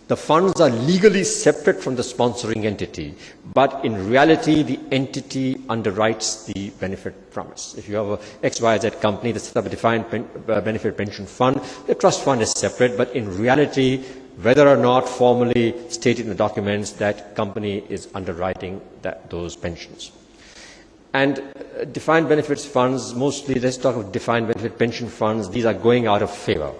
The funds are legally separate from the sponsoring entity, but in reality, the entity underwrites the benefit promise. If you have a XYZ company that sets up a defined benefit pension fund, the trust fund is separate, but in reality, whether or not formally stated in the documents, that company is underwriting those pensions. And defined benefits funds, mostly, let's talk of defined benefit pension funds, these are going out of favor.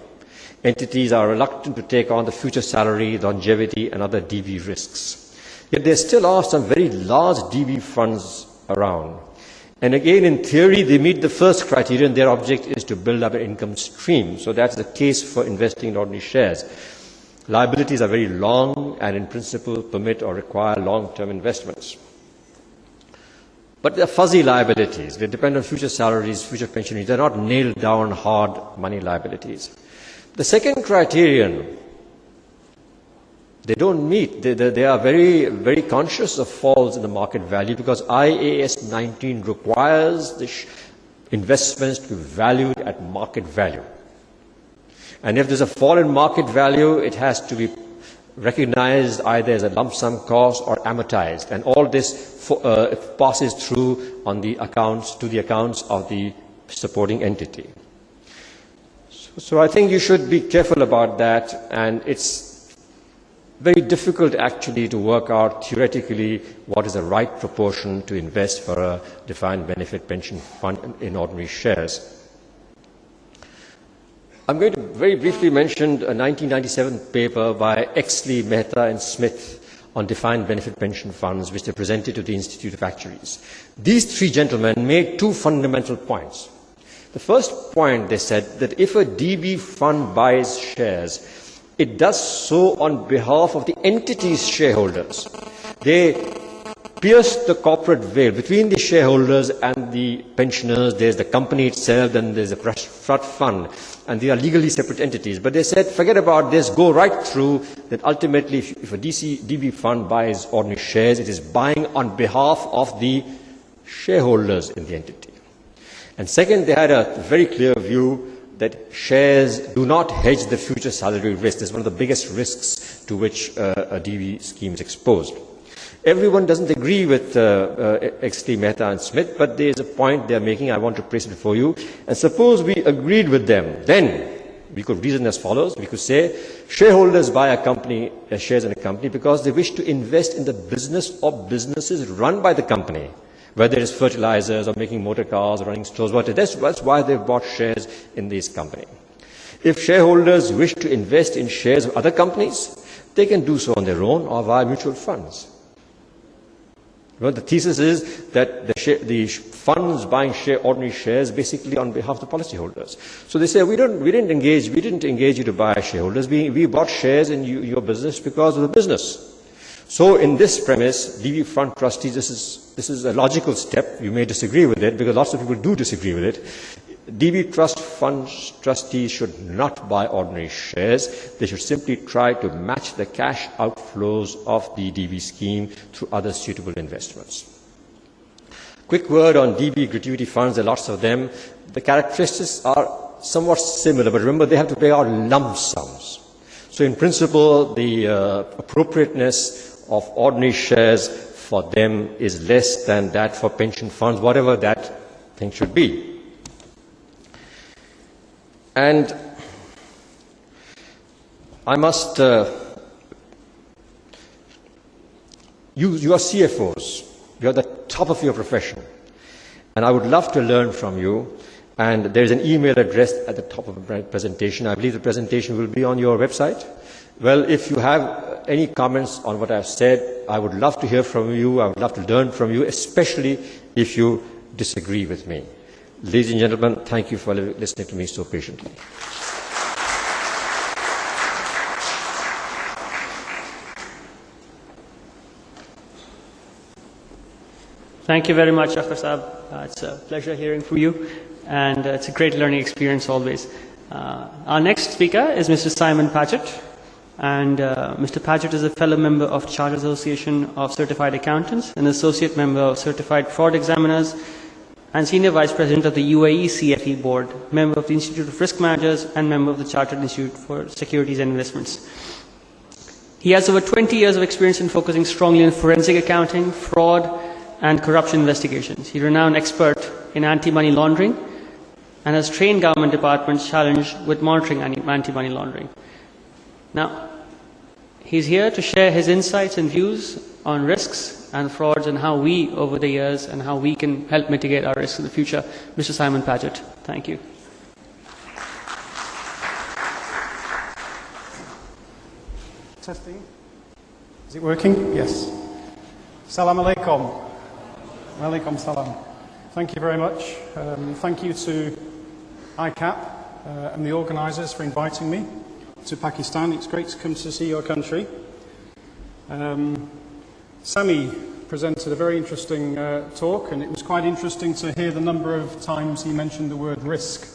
Entities are reluctant to take on the future salary, longevity, and other DB risks. Yet there still are some very large DB funds around. And again, in theory, they meet the first criterion. Their object is to build up an income stream. So that's the case for investing in ordinary shares. Liabilities are very long and in principle permit or require long-term investments. But they're fuzzy liabilities. They depend on future salaries, future pension needs. They're not nailed down hard money liabilities. The second criterion, they don't meet. They are very, very conscious of falls in the market value because IAS 19 requires the investments to be valued at market value. And if there's a fall in market value, it has to be recognized either as a lump sum cost or amortized. And all this passes through on the accounts, to the accounts of the supporting entity. So I think you should be careful about that, and it's very difficult actually to work out theoretically what is the right proportion to invest for a defined benefit pension fund in ordinary shares. I'm going to very briefly mention a 1997 paper by Exley, Mehta and Smith on defined benefit pension funds, which they presented to the Institute of Actuaries. These three gentlemen made two fundamental points. The first point, they said, that if a DB fund buys shares, it does so on behalf of the entity's shareholders. They pierce the corporate veil between the shareholders and the pensioners. There's the company itself, then there's a trust fund, and they are legally separate entities. But they said, forget about this, go right through, that ultimately if a DB fund buys ordinary shares, it is buying on behalf of the shareholders in the entity. And second, they had a very clear view that shares do not hedge the future salary risk. This is one of the biggest risks to which a DB scheme is exposed. Everyone doesn't agree with Exley, Mehta and Smith, but there is a point they are making. I want to place it before you. And suppose we agreed with them, then we could reason as follows. We could say shareholders buy a company, shares in a company because they wish to invest in the business or businesses run by the company, whether it is fertilizers or making motor cars or running stores, whatever. That's why they've bought shares in this company. If shareholders wish to invest in shares of other companies, they can do so on their own or via mutual funds. Well, the thesis is that the funds buying ordinary shares basically on behalf of the policyholders. So they say, we didn't engage you to buy shareholders. We bought shares in your business because of the business. So in this premise, DB fund trustees, this is a logical step. You may disagree with it because lots of people do disagree with it. DB trust fund trustees should not buy ordinary shares. They should simply try to match the cash outflows of the DB scheme through other suitable investments. Quick word on DB gratuity funds. There are lots of them. The characteristics are somewhat similar, but remember they have to pay out lump sums. So in principle, the appropriateness of ordinary shares for them is less than that for pension funds, whatever that thing should be. And I must, you are CFOs, you are the top of your profession, and I would love to learn from you. And there is an email address at the top of the presentation. I believe the presentation will be on your website. Well, if you have any comments on what I've said, I would love to hear from you. I would love to learn from you, especially if you disagree with me. Ladies and gentlemen, thank you for listening to me so patiently. Thank you very much, Akhtar Saab. It's a pleasure hearing from you, and it's a great learning experience always. Our next speaker is Mr. Simon Padget. And Mr. Padget is a fellow member of Chartered Association of Certified Accountants, an associate member of Certified Fraud Examiners, and Senior Vice President of the UAE CFE Board, member of the Institute of Risk Managers, and member of the Chartered Institute for Securities and Investments. He has over 20 years of experience in focusing strongly on forensic accounting, fraud, and corruption investigations. He's a renowned expert in anti-money laundering and has trained government departments challenged with monitoring anti-money laundering. Now, he's here to share his insights and views on risks and frauds and how we, over the years, and how we can help mitigate our risks in the future. Mr. Simon Padget, thank you. Testing. Is it working? Yes. Salam alaikum. Alaikum salam. Thank you very much. Thank you to ICAP and the organisers for inviting me to Pakistan. It's great to come to see your country. Sami presented a very interesting talk, and it was quite interesting to hear the number of times he mentioned the word risk.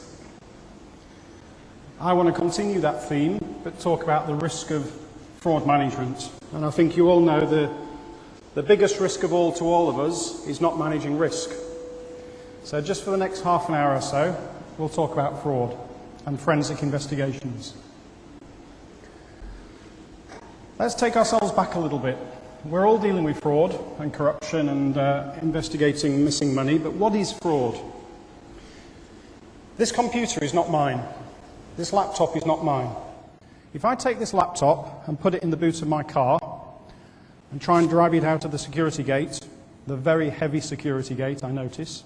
I want to continue that theme, but talk about the risk of fraud management. And I think you all know the biggest risk of all to all of us is not managing risk. So just for the next half an hour or so, we'll talk about fraud and forensic investigations. Let's take ourselves back a little bit. We're all dealing with fraud and corruption and investigating missing money, but what is fraud? This computer is not mine. This laptop is not mine. If I take this laptop and put it in the boot of my car and try and drive it out of the security gate, the very heavy security gate, I notice,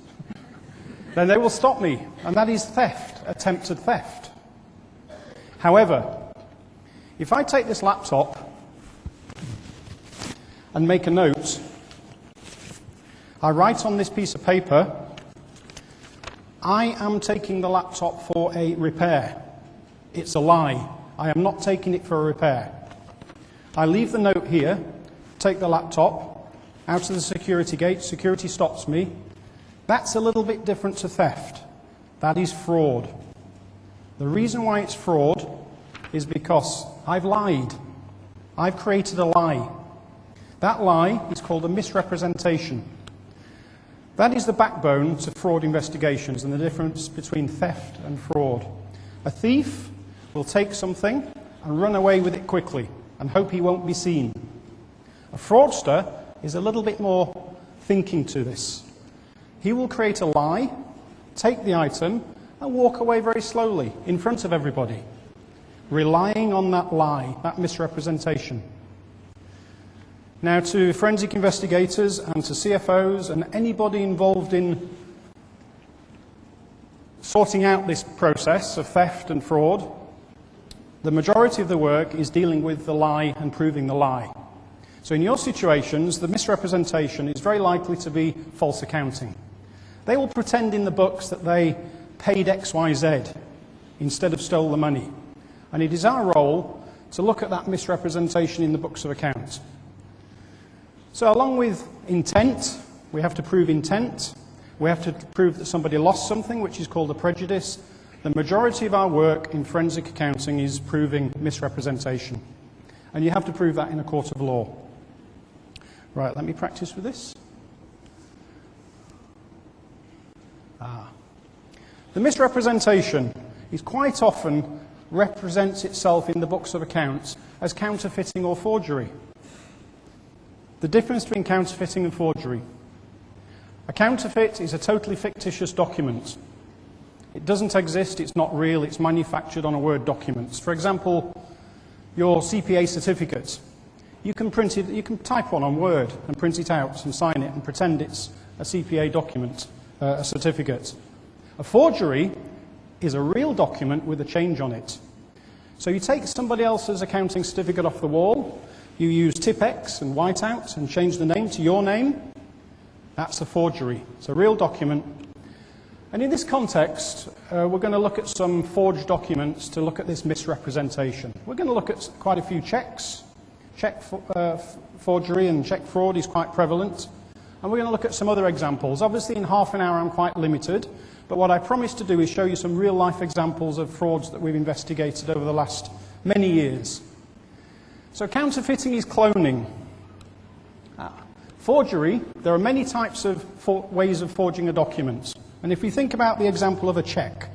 then they will stop me, and that is theft, attempted theft. However, if I take this laptop and make a note, I write on this piece of paper, I am taking the laptop for a repair. It's a lie. I am not taking it for a repair. I leave the note here, take the laptop out of the security gate, security stops me. That's a little bit different to theft. That is fraud. The reason why it's fraud is because I've lied. I've created a lie. That lie is called a misrepresentation. That is the backbone to fraud investigations and the difference between theft and fraud. A thief will take something and run away with it quickly and hope he won't be seen. A fraudster is a little bit more thinking to this. He will create a lie, take the item, and walk away very slowly in front of everybody, relying on that lie, that misrepresentation. Now, to forensic investigators and to CFOs and anybody involved in sorting out this process of theft and fraud, the majority of the work is dealing with the lie and proving the lie. So in your situations, the misrepresentation is very likely to be false accounting. They will pretend in the books that they paid XYZ instead of stole the money. And it is our role to look at that misrepresentation in the books of accounts. So along with intent, we have to prove intent. We have to prove that somebody lost something, which is called a prejudice. The majority of our work in forensic accounting is proving misrepresentation. And you have to prove that in a court of law. Right, let me practice with this. The misrepresentation is quite often represents itself in the books of accounts as counterfeiting or forgery. The difference between counterfeiting and forgery. A counterfeit is a totally fictitious document. It doesn't exist, it's not real, it's manufactured on a Word document. For example, your CPA certificate. You can print it, you can type one on Word and print it out and sign it and pretend it's a CPA document, a certificate. A forgery is a real document with a change on it. So you take somebody else's accounting certificate off the wall, you use Tipex and whiteout and change the name to your name. That's a forgery. It's a real document. And in this context, we're going to look at some forged documents to look at this misrepresentation. We're going to look at quite a few checks. Check forgery and check fraud is quite prevalent. And we're going to look at some other examples. Obviously, in half an hour, I'm quite limited. But what I promise to do is show you some real-life examples of frauds that we've investigated over the last many years. So counterfeiting is cloning. Forgery, there are many types of ways of forging a document. And if we think about the example of a cheque,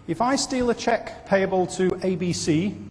if I steal a cheque payable to ABC